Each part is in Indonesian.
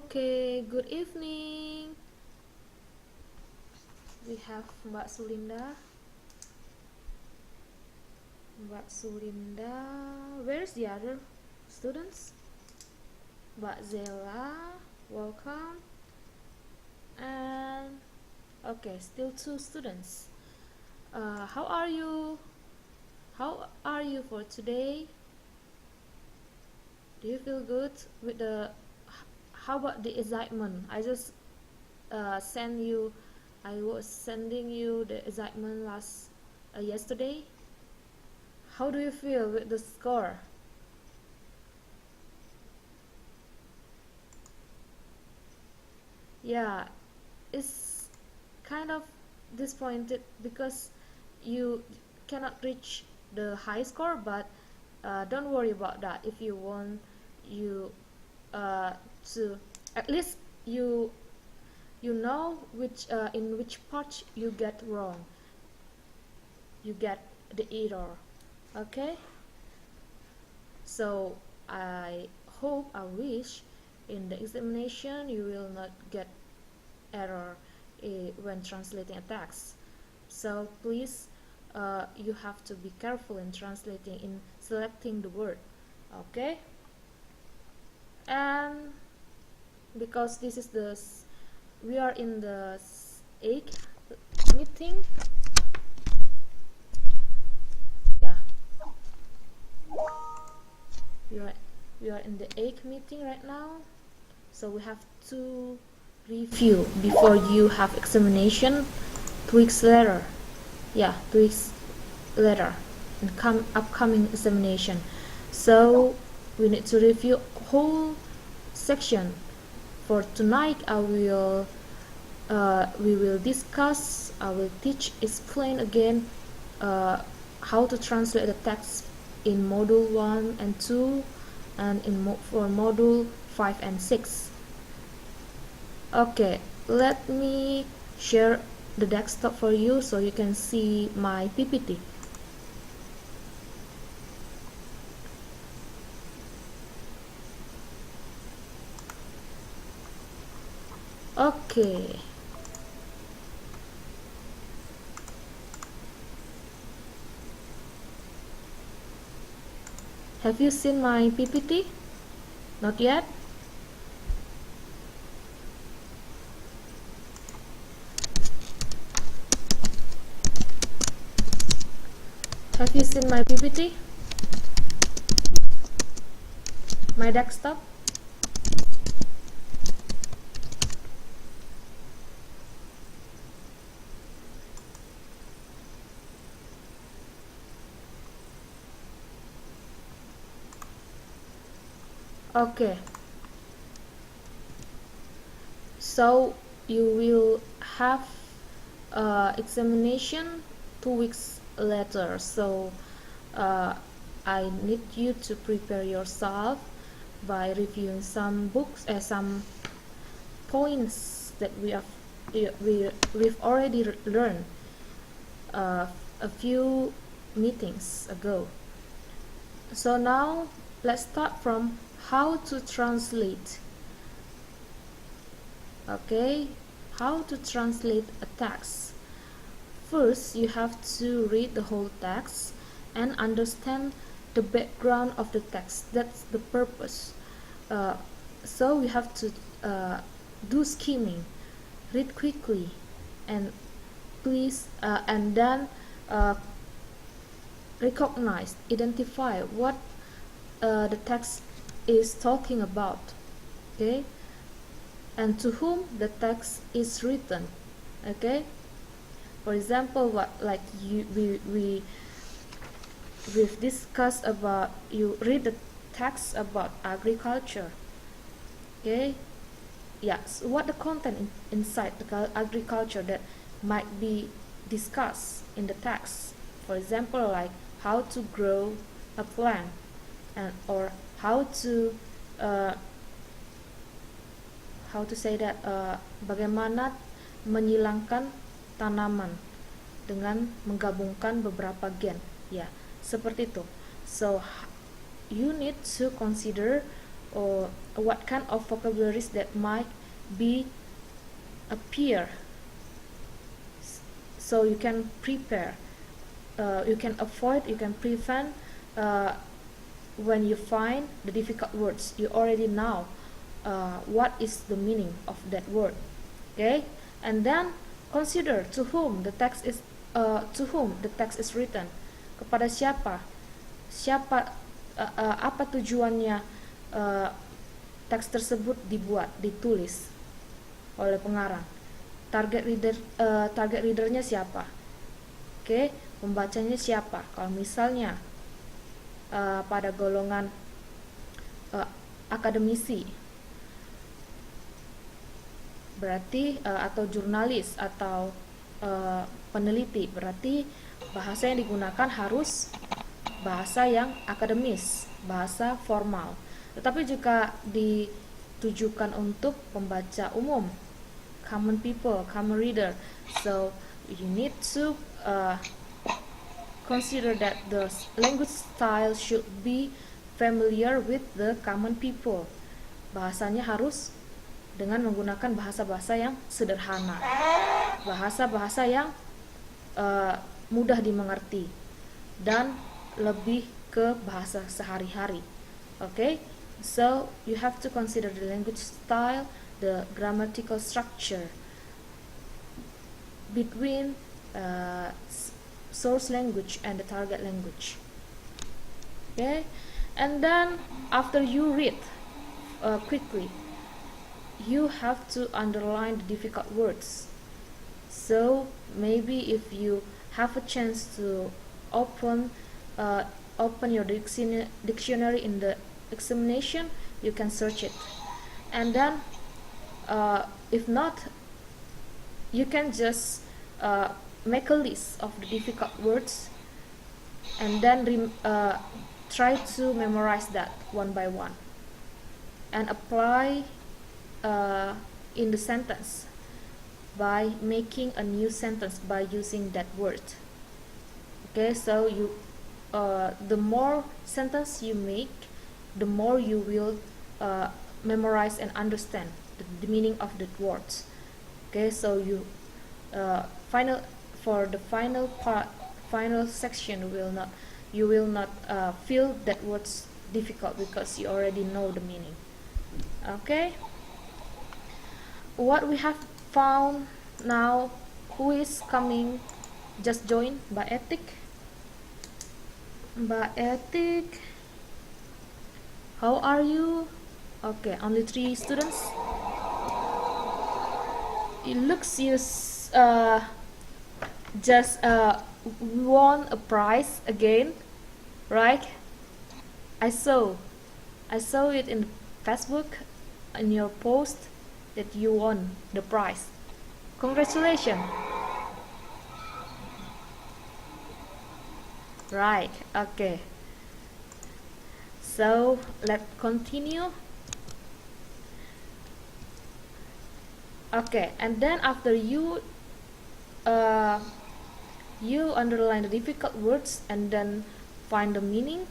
Okay, good evening. We have Mbak Sulinda. Mbak Sulinda. Where's the other students? Mbak Zela, welcome. And okay, still two students. How are you? How are you for today? Do you feel good with the? How about the excitement? I just send you. I was sending you the excitement yesterday. How do you feel with the score? Yeah, it's kind of disappointed because you cannot reach the high score, but don't worry about that. If you want you to at least you know which in which part you get wrong, you get the error. Okay, so I wish in the examination you will not get error when translating a text. So please you have to be careful in translating, in selecting the word. Okay, and because this is we are in the 8th meeting. Yeah, we are in the 8th meeting right now, so we have to review before you have examination 2 weeks later. Yeah, 2 weeks later in upcoming examination. So we need to review whole section. For tonight we will discuss, I will explain again how to translate the text in module 1 and 2 and for module 5 and 6. Okay, let me share the desktop for you so you can see my PPT. Okay. Have you seen my PPT? Not yet? Have you seen my PPT? My desktop? Okay. So you will have examination 2 weeks later. So I need you to prepare yourself by reviewing some books, some points that we've already learned a few meetings ago. So now let's start from how to translate. Okay, how to translate a text. First, you have to read the whole text and understand the background of the text. That's the purpose. So we have to do skimming, read quickly, and please and then recognize, identify what the text is talking about. Okay, and to whom the text is written. Okay, for example, we've discussed about, you read the text about agriculture. Okay, yes, what the content inside the agriculture that might be discussed in the text. For example, like how to grow a plant, or how to say that, bagaimana menyilangkan tanaman dengan menggabungkan beberapa gen. Ya, seperti itu. So you need to consider or what kind of vocabularies that might be appear, so you can prepare, you can avoid, you can prevent. When you find the difficult words, you already know what is the meaning of that word. Okay, and then consider to whom the text is written. Kepada siapa, apa tujuannya teks tersebut dibuat, ditulis oleh pengarang. Target readernya siapa? Oke, pembacanya siapa? Kalau misalnya pada golongan akademisi, berarti atau jurnalis atau peneliti, berarti bahasa yang digunakan harus bahasa yang akademis, bahasa formal. Tetapi jika ditujukan untuk pembaca umum, common people, common reader, so you need to consider that the language style should be familiar with the common people. Bahasanya harus dengan menggunakan bahasa-bahasa yang sederhana, bahasa-bahasa yang mudah dimengerti dan lebih ke bahasa sehari-hari. Okay, so you have to consider the language style, the grammatical structure between source language and the target language. Okay, and then after you read quickly, you have to underline the difficult words. So maybe if you have a chance to open your dictionary in the examination, you can search it, and then if not, you can just make a list of the difficult words and then try to memorize that one by one and apply in the sentence by making a new sentence by using that word. Okay, so you the more sentence you make, the more you will memorize and understand the meaning of the words. Okay, so you final section you will not feel that words difficult because you already know the meaning. Okay, what we have found now, who is coming, just join Mbak Etik, how are you? Okay, only 3 students. It looks you just won a prize again, right? I saw it in Facebook in your post that you won the prize. Congratulations. Right, okay, so let's continue. Okay, and then after you underline the difficult words and then find the meaning,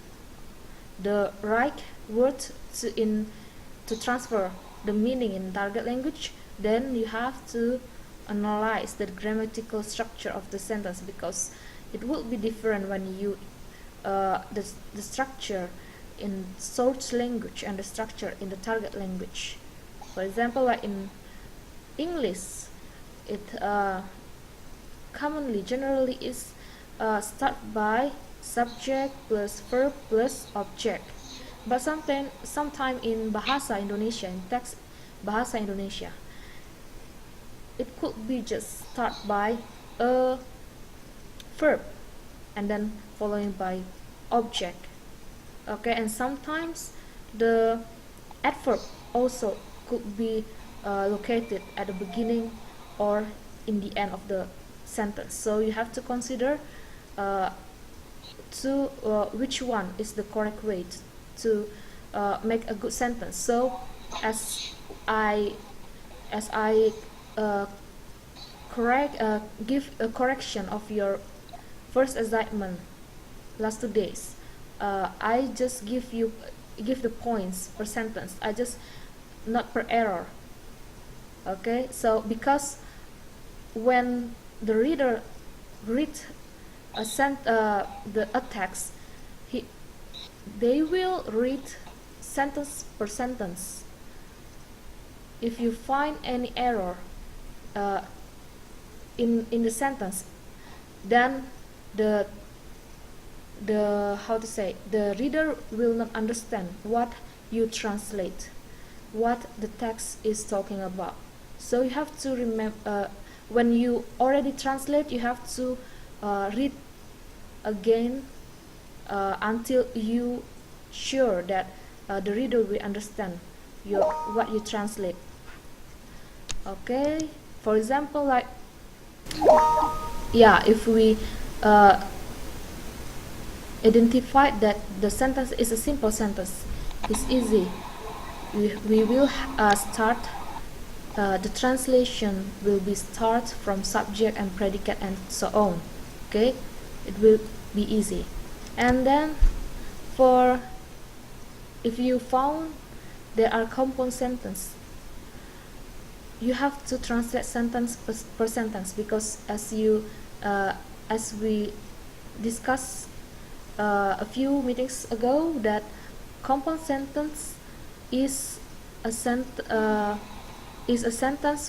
the right word to transfer the meaning in target language, then you have to analyze the grammatical structure of the sentence, because it will be different when you the structure in source language and the structure in the target language. For example, like in English, it generally is start by subject plus verb plus object. But sometime in Bahasa Indonesia, in text Bahasa Indonesia, it could be just start by a verb and then following by object. Okay, and sometimes the adverb also could be located at the beginning or in the end of the sentence. So you have to consider which one is the correct way to make a good sentence. So as I give a correction of your first assignment last 2 days, I just give you give the points per sentence. I just not per error. Okay, so because when the reader read a text, they will read sentence per sentence. If you find any error in the sentence, then the how to say, the reader will not understand what you translate, what the text is talking about. So you have to remember, when you already translate, you have to read again until you sure that the reader will understand what you translate. Okay, for example, like, yeah, if we identify that the sentence is a simple sentence, it's easy, we will start the translation will be start from subject and predicate and so on. Okay, it will be easy. And then for if you found there are compound sentence, you have to translate sentence per sentence, because as we discussed a few meetings ago, that compound sentence is a sentence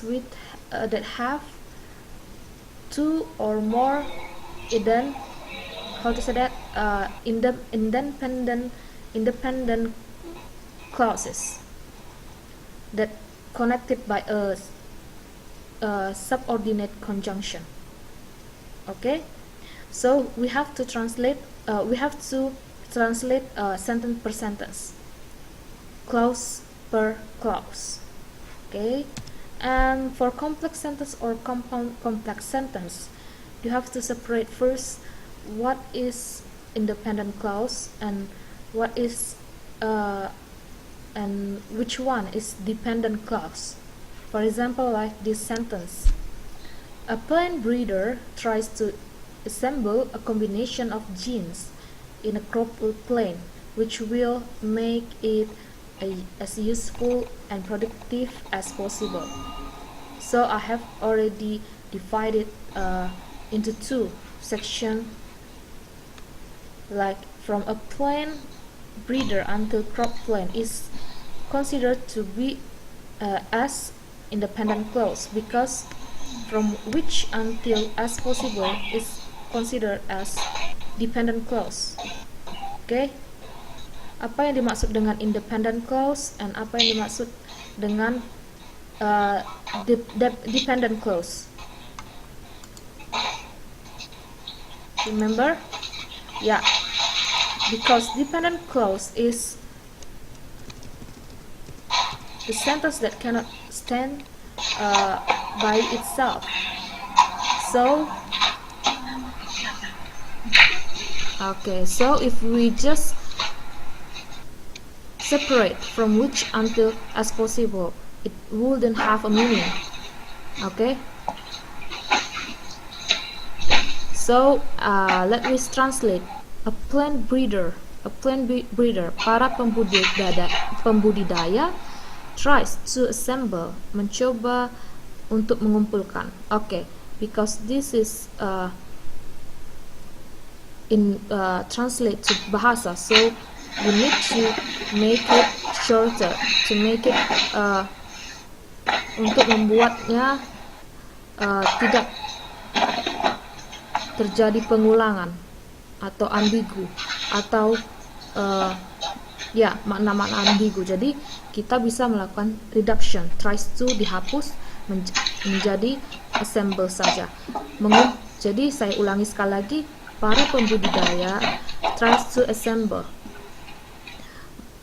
with that have two or more independent clauses that connected by a subordinate conjunction. Okay, so we have to translate sentence per sentence, clause per clause. Okay, and for complex sentence or compound complex sentence, you have to separate first what is independent clause and what is and which one is dependent clause. For example, like this sentence: a plane breeder tries to assemble a combination of genes in a crop plane which will make it as useful and productive as possible. So I have already divided into two sections, like from a plane breeder until crop plane is considered to be as independent clause, because from which until as possible is considered as dependent clause. Okay, apa yang dimaksud dengan independent clause and apa yang dimaksud dengan dependent clause? Remember? Yeah, because dependent clause is the sentence that cannot stand by itself. So okay, so if we just separate from which until as possible, it wouldn't have a meaning. Okay, so let me translate. A plant breeder, para pembudidaya tries to assemble, mencoba untuk mengumpulkan. Okay, because this is translate to bahasa, so you need to make it shorter, to make it untuk membuatnya tidak terjadi pengulangan atau ambigu atau makna-makna ambigu. Jadi kita bisa melakukan reduction, tries to dihapus menjadi assemble saja. Jadi saya ulangi sekali lagi, para pembudidaya tries to assemble,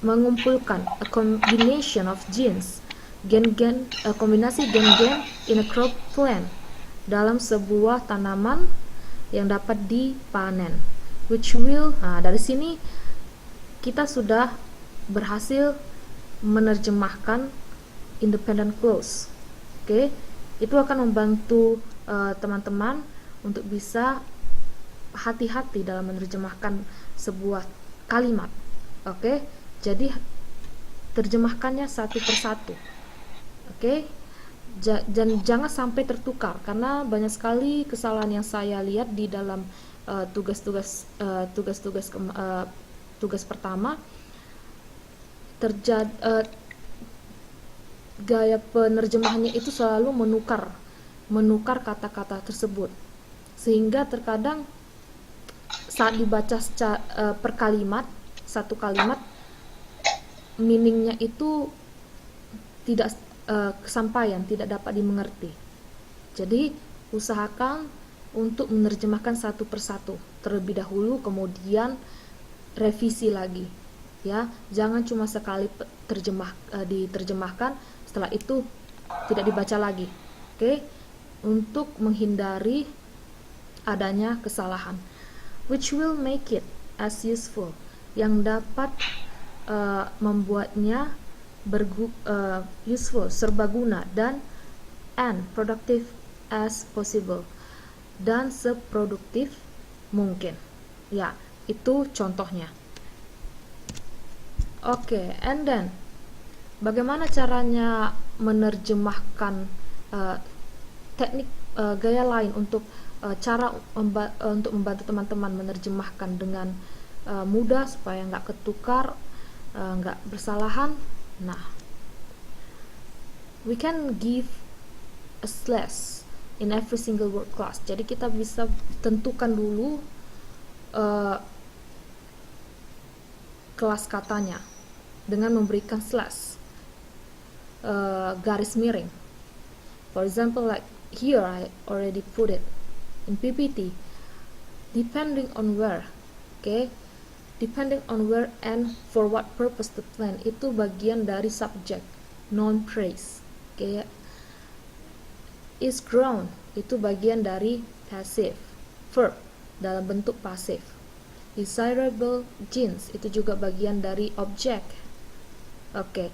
mengumpulkan, a combination of genes, kombinasi gen-gen in a crop plant, dalam sebuah tanaman yang dapat dipanen, which will, dari sini kita sudah berhasil menerjemahkan independent clause. Oke, itu akan membantu teman-teman untuk bisa hati-hati dalam menerjemahkan sebuah kalimat. Oke, Jadi terjemahkannya satu persatu. Oke? Dan jangan sampai tertukar, karena banyak sekali kesalahan yang saya lihat di dalam tugas-tugas tugas pertama. Gaya penerjemahannya itu selalu menukar kata-kata tersebut, sehingga terkadang saat dibaca per kalimat, satu kalimat meaningnya itu tidak kesampaian, tidak dapat dimengerti. Jadi usahakan untuk menerjemahkan satu persatu terlebih dahulu, kemudian revisi lagi, ya. Jangan cuma sekali diterjemahkan, setelah itu tidak dibaca lagi. Oke? Untuk menghindari adanya kesalahan, which will make it as useful, yang dapat membuatnya useful, serbaguna, dan productive as possible, dan seproduktif mungkin. Ya, itu contohnya. Oke, and then bagaimana caranya menerjemahkan teknik gaya lain untuk cara untuk membantu teman-teman menerjemahkan dengan mudah supaya nggak ketukar, nggak bersalahan. Nah, we can give a slash in every single word class. Jadi kita bisa tentukan dulu kelas katanya dengan memberikan slash, garis miring. For example, like here I already put it in PPT, depending on where. Okay, depending on where and for what purpose the plan, itu bagian dari subject, non phrase. Okay, is grown itu bagian dari passive, verb dalam bentuk pasif. Desirable genes itu juga bagian dari object. Okay,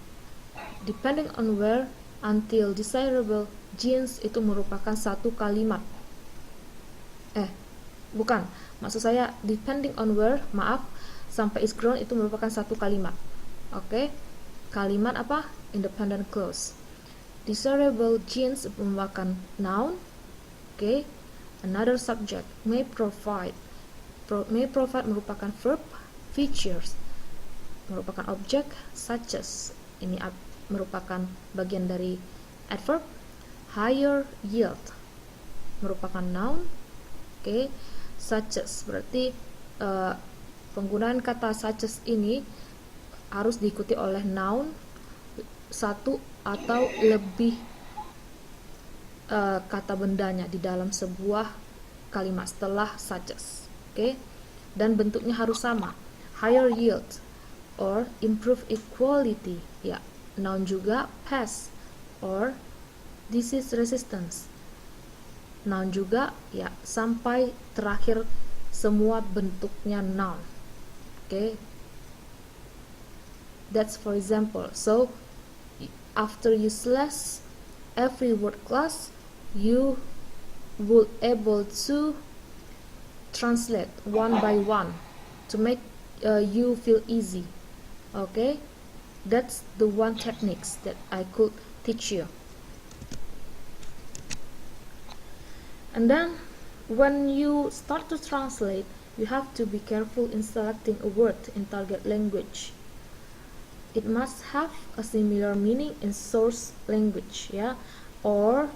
depending on where until desirable genes itu merupakan satu kalimat. Bukan, maksud saya depending on where, maaf, sampai is grown itu merupakan satu kalimat. Oke, kalimat apa? Independent clause. Desirable genes merupakan noun. Oke, another subject. May provide merupakan verb. Features merupakan object, such as, ini merupakan bagian dari adverb. Higher yield merupakan noun. Oke, such as berarti penggunaan kata such as ini harus diikuti oleh noun satu atau lebih kata bendanya di dalam sebuah kalimat setelah such as. Oke, dan bentuknya harus sama. Higher yield or improve equality, ya, noun juga. Pass or disease resistance, noun juga, ya, sampai terakhir semua bentuknya noun. Okay, that's for example. So after you slash every word class, you will able to translate one by one to make you feel easy. Okay, that's the one techniques that I could teach you. And then when you start to translate, you have to be careful in selecting a word in target language. It must have a similar meaning in source language, ya, or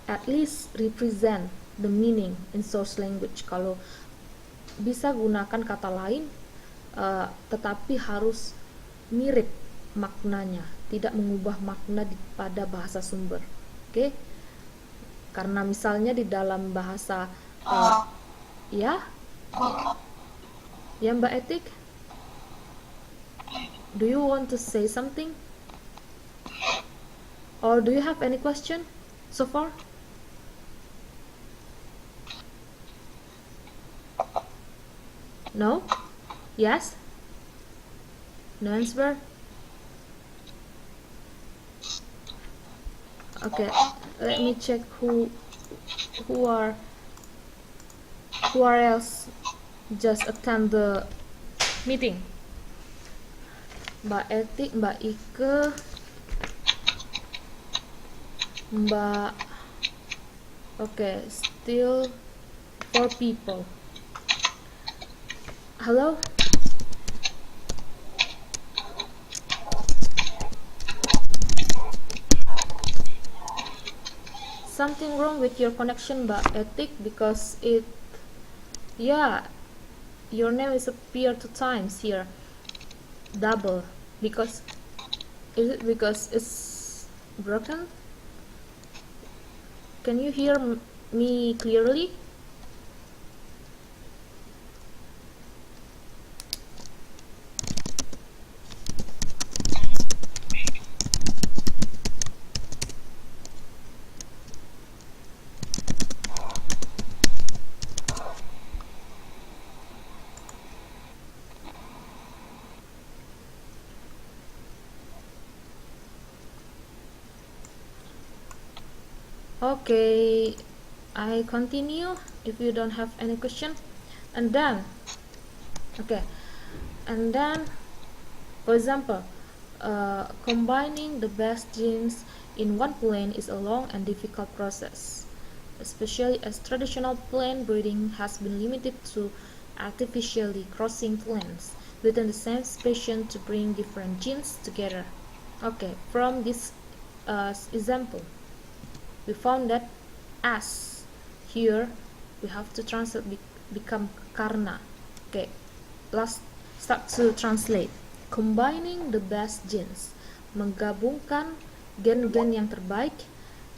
at least represent the meaning in source language. Kalau bisa gunakan kata lain, tetapi harus mirip maknanya, tidak mengubah makna pada bahasa sumber. Oke? Karena misalnya di dalam bahasa ya Mbak Etik, do you want to say something, or do you have any question so far? No? Yes? No answer? Okay, let me check who are else just attend the meeting. Mbak Etik, Mbak Ike, Mbak. Okay, still 4 people. Hello? Something wrong with your connection, Mbak Etik, because yeah, your name is appear 2 times here, double. Because is it because it's broken? Can you hear me clearly? Okay, I continue if you don't have any question. And then, okay, and then, for example, combining the best genes in one plant is a long and difficult process, especially as traditional plant breeding has been limited to artificially crossing plants within the same species to bring different genes together. Okay, from this example, we found that as here we have to translate become karna. Okay, let's start to translate. Combining the best genes, menggabungkan gen-gen yang terbaik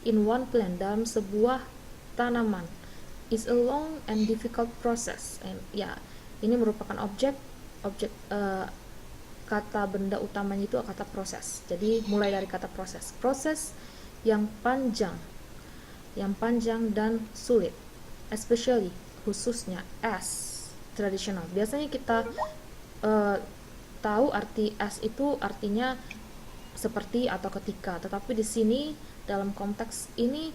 in one plant dalam sebuah tanaman is a long and difficult process. And ya, ini merupakan objek kata benda utamanya itu kata proses. Jadi mulai dari kata proses yang panjang dan sulit, especially khususnya as traditional. Biasanya kita tahu arti as itu artinya seperti atau ketika, tetapi di sini dalam konteks ini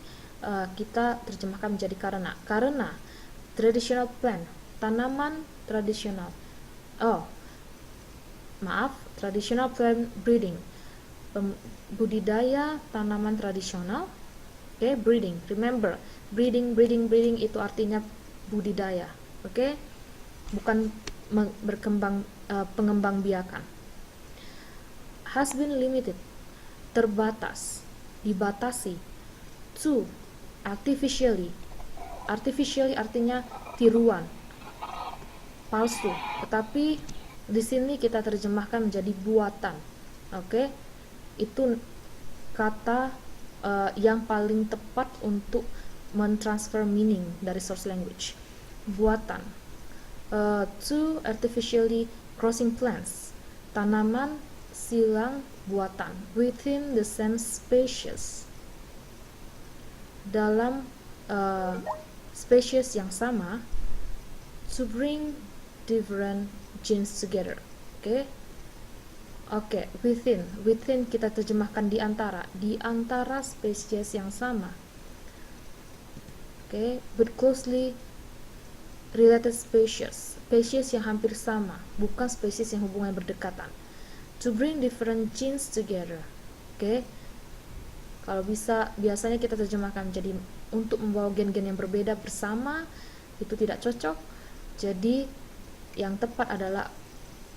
kita terjemahkan menjadi karena traditional plant, tanaman tradisional. Traditional plant breeding, budidaya tanaman tradisional. Okay, breeding. Remember, breeding itu artinya budidaya. Okay, bukan pengembang biakan. Has been limited, terbatas, dibatasi. To, artificially artinya tiruan, palsu. Tetapi di sini kita terjemahkan menjadi buatan. Okay, itu kata yang paling tepat untuk mentransfer meaning dari source language. Buatan. To artificially crossing plants, tanaman silang buatan within the same species, dalam species yang sama, to bring different genes together. Oke, within kita terjemahkan di antara spesies yang sama. But closely related species yang hampir sama, bukan spesies yang hubungan berdekatan. To bring different genes together. Kalau biasanya kita terjemahkan jadi untuk membawa gen-gen yang berbeda bersama, itu tidak cocok. Jadi yang tepat adalah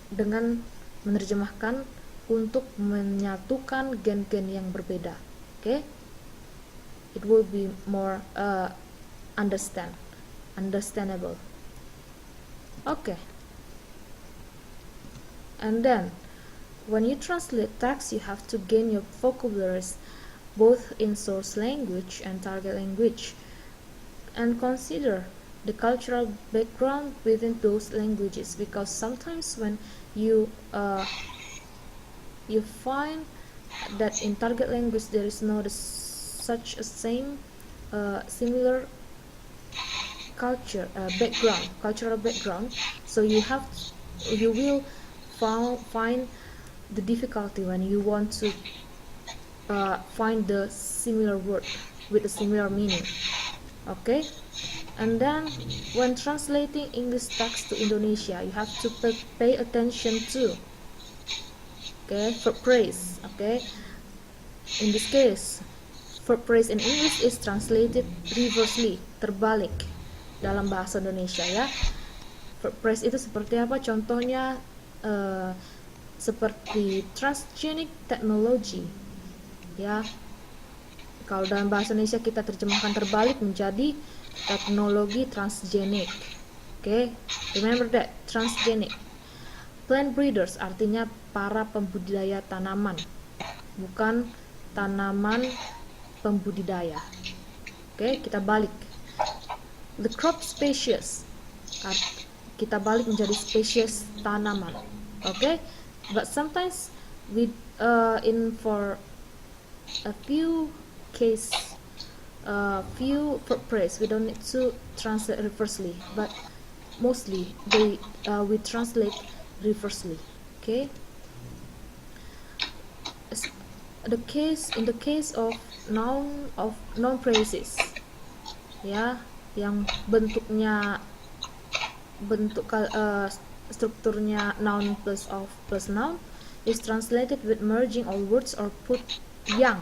dengan menerjemahkan untuk menyatukan gen-gen yang berbeda. It will be more understandable. And then when you translate text, you have to gain your vocabularies both in source language and target language, and consider the cultural background within those languages, because sometimes when you find that in target language there is not such a similar cultural background, so you will find the difficulty when you want to find the similar word with a similar meaning. And then when translating English text to Indonesia, you have to pay attention to Okay, verb phrase. Okay, in this case verb phrase in English is translated reversely, terbalik dalam bahasa Indonesia ya. Verb phrase itu seperti apa? Contohnya seperti transgenic technology ya. Kalau dalam bahasa Indonesia kita terjemahkan terbalik menjadi teknologi transgenik. Okay, remember that, transgenic. Plant breeders artinya para pembudidaya tanaman, bukan tanaman pembudidaya. Okay, kita balik. The crop species, kita balik menjadi spesies tanaman. Okay, but sometimes we in for a few case few verb phrase we don't need to translate reversely, but mostly we translate reversely. Okay, in the case of noun phrases ya, yang strukturnya noun plus noun is translated with merging all words or put yang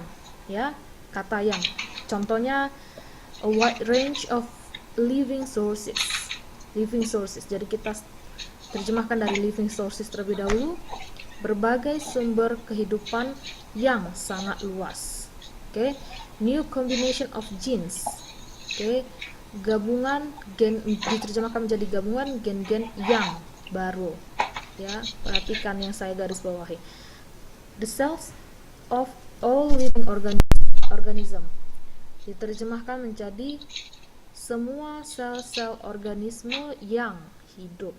ya, kata yang. Contohnya a wide range of living sources. Jadi kita terjemahkan dari living sources terlebih dahulu, berbagai sumber kehidupan yang sangat luas. Okay, new combination of genes. Okay, gabungan gen, diterjemahkan menjadi gabungan gen-gen yang baru ya. Perhatikan yang saya garis bawahi. The cells of all living organism diterjemahkan menjadi semua sel-sel organisme yang hidup.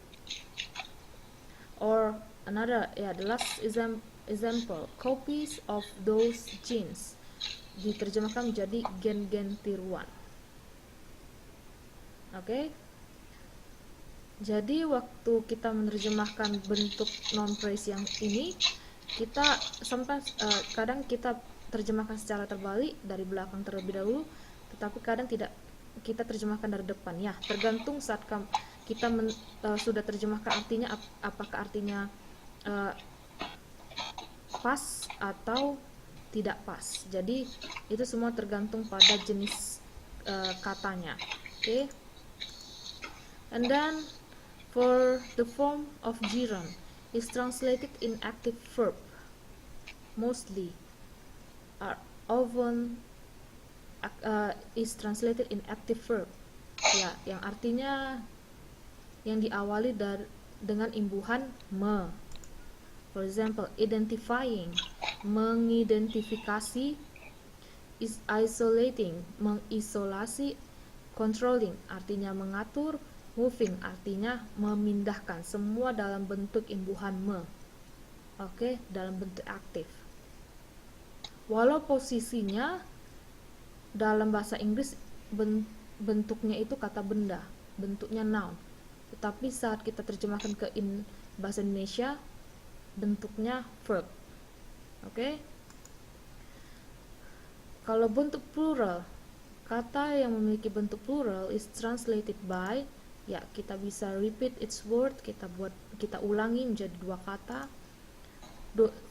Or another, the last example, copies of those genes diterjemahkan menjadi gen-gen tiruan. Oke. Jadi waktu kita menerjemahkan bentuk noun phrase yang ini, kita kadang kita terjemahkan secara terbalik dari belakang terlebih dahulu, tetapi kadang tidak, kita terjemahkan dari depan ya, tergantung saat kita sudah terjemahkan artinya, apakah artinya pas atau tidak pas. Jadi itu semua tergantung pada jenis katanya. Okay. And then for the form of gerund is translated in active verb mostly, are often is translated in active verb ya, yang artinya yang diawali dengan imbuhan me. For example, identifying, mengidentifikasi, is isolating, mengisolasi, controlling artinya mengatur, moving artinya memindahkan, semua dalam bentuk imbuhan me. Oke, dalam bentuk aktif. Walau posisinya dalam bahasa Inggris bentuknya itu kata benda, bentuknya noun, tetapi saat kita terjemahkan ke bahasa Indonesia bentuknya verb. Oke. Kalau bentuk plural, kata yang memiliki bentuk plural is translated by, ya kita bisa repeat its word, kita ulangi menjadi dua kata.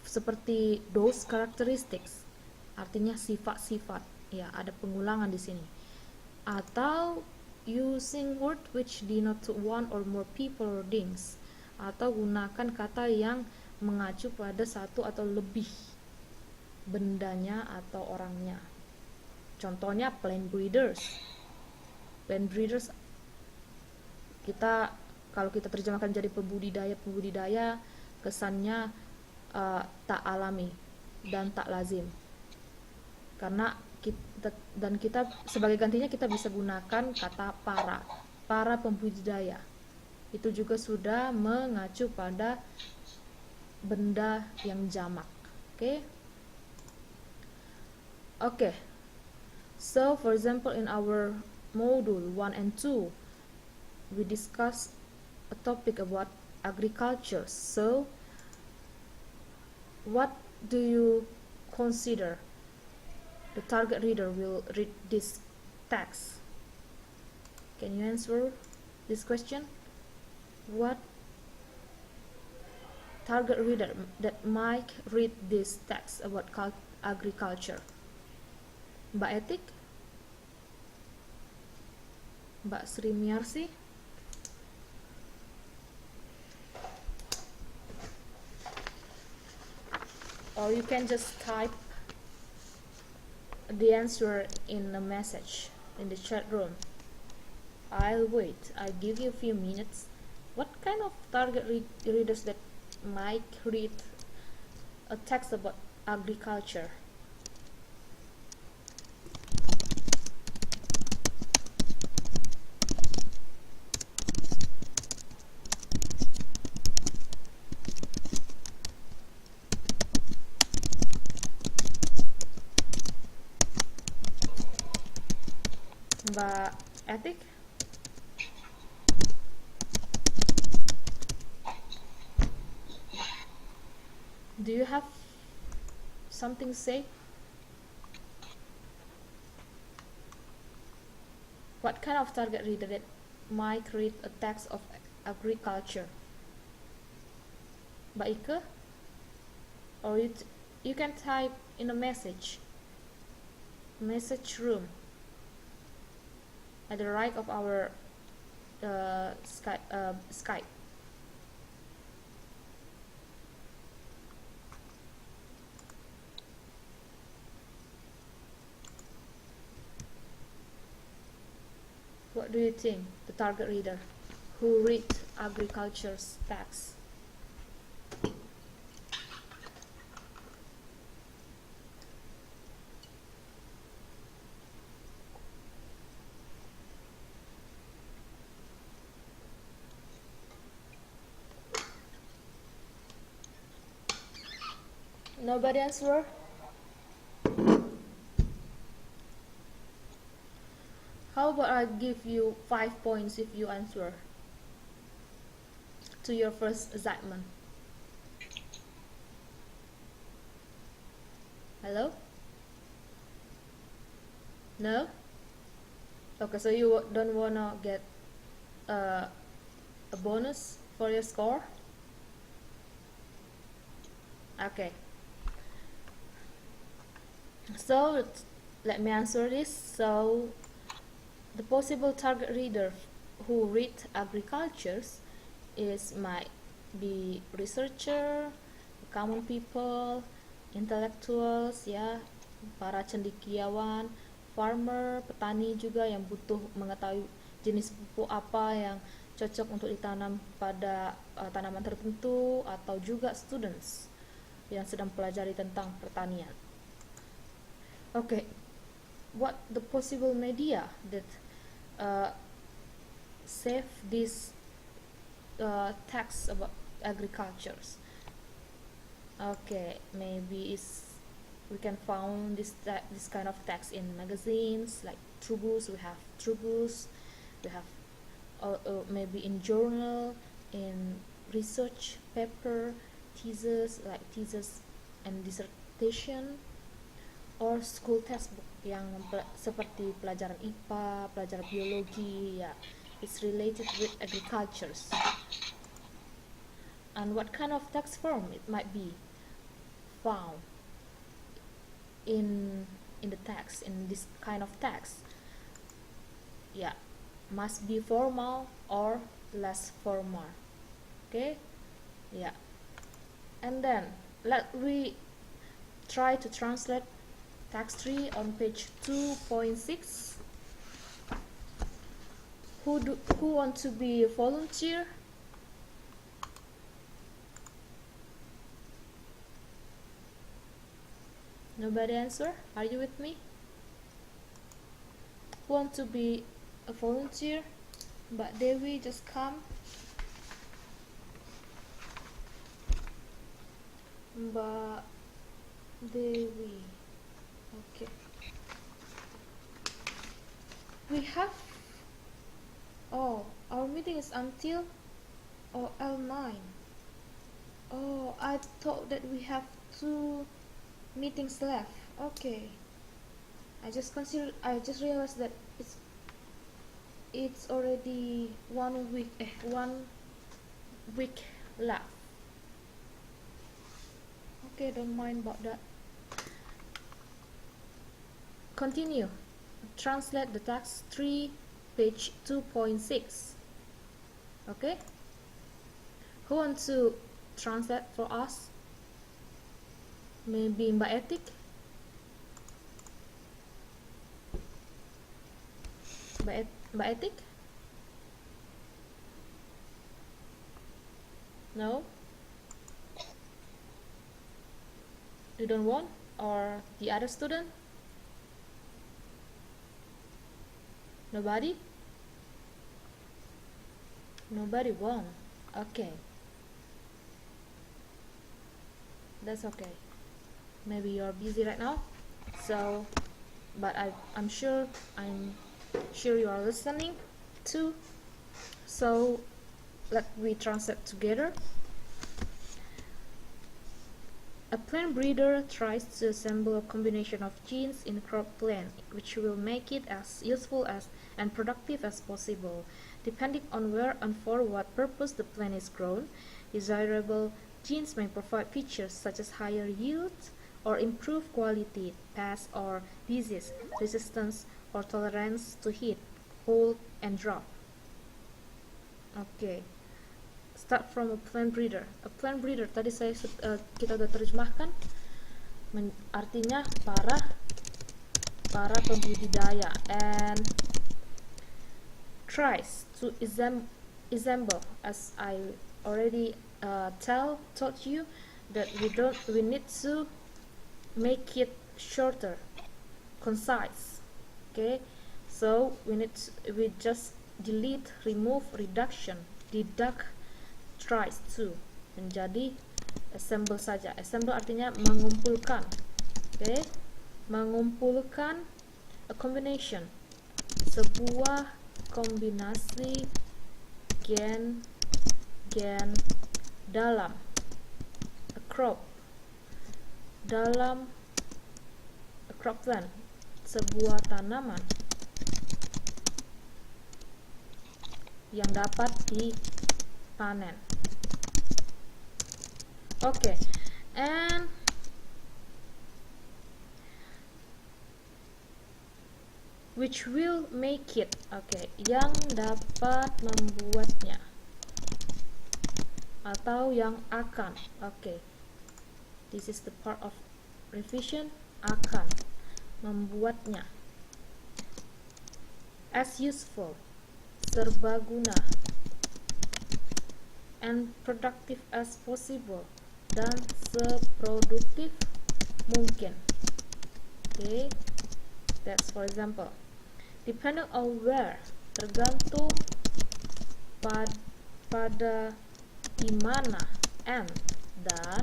Seperti those characteristics, artinya sifat-sifat, ya ada pengulangan di sini. Atau using word which denote one or more people or things, atau gunakan kata yang mengacu pada satu atau lebih bendanya atau orangnya. Contohnya plant breeders. Plant breeders kalau kita terjemahkan jadi pembudidaya kesannya tak alami dan tak lazim. Karena kita sebagai gantinya kita bisa gunakan kata para pembudidaya. Itu juga sudah mengacu pada benda yang jamak. Okay. So for example, in our module 1 and 2 we discuss a topic about agriculture. So what do you consider the target reader will read this text? Can you answer this question? What target reader that might read this text about agriculture? Mbak Etik, Mbak Sri Miarsi, or you can just type the answer in a message in the chat room. I'll wait. I'll give you a few minutes. What kind of target readers that might read a text about agriculture? Mbak Etik? Do you have something to say? What kind of target reader that might read a text of agriculture? Mbak Ike? Or you can type in a message room at the right of our Skype. What do you think, the target reader who read agriculture's text? Nobody answer? How about I give you 5 points if you answer to your first assignment? Hello? No? Okay, so you don't wanna get a bonus for your score? Okay. So let me answer this. So the possible target reader who read agricultures might be researcher, common people, intellectuals, ya, para cendekiawan, farmer, petani juga yang butuh mengetahui jenis pupuk apa yang cocok untuk ditanam pada tanaman tertentu, atau juga students yang sedang pelajari tentang pertanian. Okay, what the possible media that save this text about agricultures? Okay, maybe we can find this kind of text in magazines like Trubus. We have Trubus. We have maybe in journal, in research paper, thesis like thesis and dissertation, or school textbook yang seperti pelajaran IPA, pelajaran biologi, ya, it's related with agricultures. And what kind of text form it might be found in the text, in this kind of text? Yeah, must be formal or less formal. Okay, yeah. And then let we try to translate text 3 on page 2.6. Who want to be a volunteer? Nobody answer? Are you with me? Who want to be a volunteer? Mbak Dewi, just come. Mbak Dewi. Okay. We have... Oh, our meeting is until L9. Oh, I thought that we have 2 meetings left. Okay. I just realized that it's already 1 week left. Okay, don't mind about that. Continue. Translate the text 3, page 2.6. Okay? Who wants to translate for us? Maybe Mbak Etik? Mbak Etik? No? You don't want? Or the other student? Nobody? Nobody want. Okay. That's okay. Maybe you're busy right now. So, but I'm sure you are listening too. So, let we translate together. A plant breeder tries to assemble a combination of genes in a crop plant, which will make it as useful and productive as possible. Depending on where and for what purpose the plant is grown, desirable genes may provide features such as higher yield or improved quality, pest or disease resistance, or tolerance to heat, cold, and drought. Okay. Start from a plant breeder. A plant breeder tadi kita udah terjemahkan, artinya para pembudidaya, and tries to assemble, as I already told you that we need to make it shorter, concise. Okay, so we just delete, remove, reduction, deduct, tries to menjadi assemble saja. Assemble artinya mengumpulkan. Okay, mengumpulkan, a combination, sebuah kombinasi gen dalam a crop, dalam a crop plant, sebuah tanaman yang dapat dipanen. Okay, and which will make it. Okay, yang dapat membuatnya atau yang akan. Okay, this is the part of revision. Akan membuatnya as useful, serbaguna, and productive as possible, dan seproduktif mungkin. Okay, that's for example. Depending on where, tergantung pada di mana, and, dan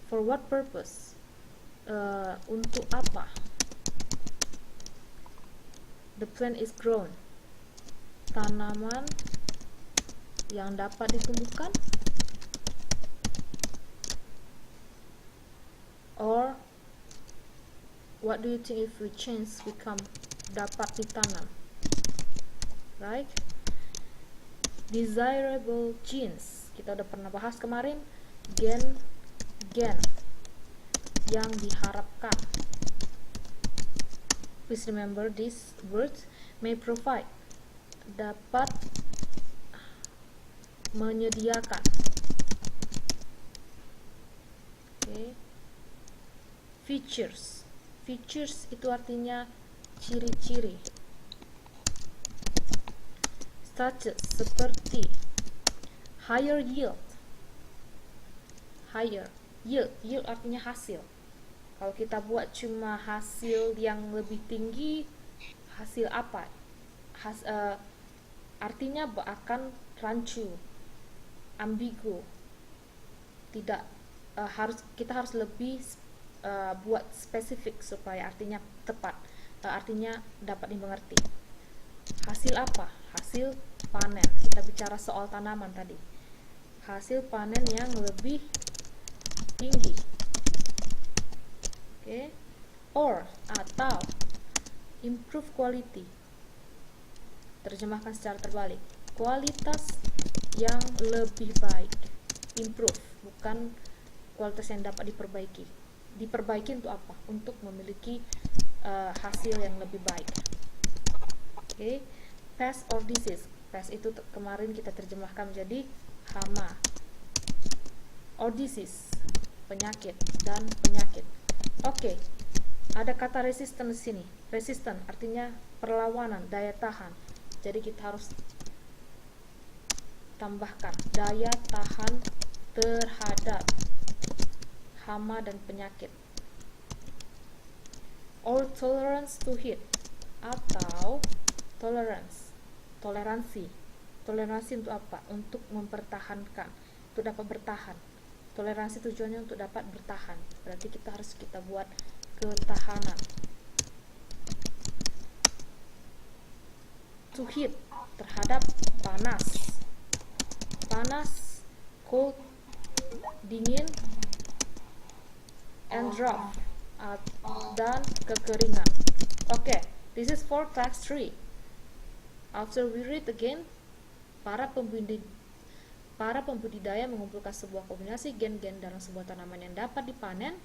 for what purpose, untuk apa the plant is grown, tanaman yang dapat ditumbuhkan, or what do you think if we change become dapat ditanam, right? Desirable genes, kita udah pernah bahas kemarin, gen yang diharapkan. Please remember this word, may provide, dapat menyediakan. Okay. Features itu artinya ciri-ciri. Status, seperti. Higher yield artinya hasil. Kalau kita buat cuma hasil yang lebih tinggi, hasil apa? Artinya akan rancu, ambigu. Tidak kita harus lebih buat spesifik supaya artinya tepat, artinya dapat dimengerti. Hasil apa? Hasil panen. Kita bicara soal tanaman tadi. Hasil panen yang lebih tinggi. Okay. Or, atau improve quality. Terjemahkan secara terbalik. Kualitas yang lebih baik. Improve, bukan kualitas yang dapat diperbaiki. Diperbaiki untuk apa? Untuk memiliki hasil yang lebih baik. Oke. Pest or disease. Pest itu kemarin kita terjemahkan menjadi hama. Or disease, penyakit dan penyakit. Oke. Ada kata resistant di sini. Resistant artinya perlawanan, daya tahan. Jadi kita harus tambahkan daya tahan terhadap hama dan penyakit. Or tolerance to heat, atau toleransi. Toleransi untuk apa? Untuk mempertahankan, untuk dapat bertahan. Toleransi tujuannya untuk dapat bertahan. Berarti kita buat ketahanan. To heat, terhadap panas, cold, dingin, and drought, dan kekeringan. Okay, this is for task 3. After we read again, para pembudidaya mengumpulkan sebuah kombinasi gen-gen dalam sebuah tanaman yang dapat dipanen.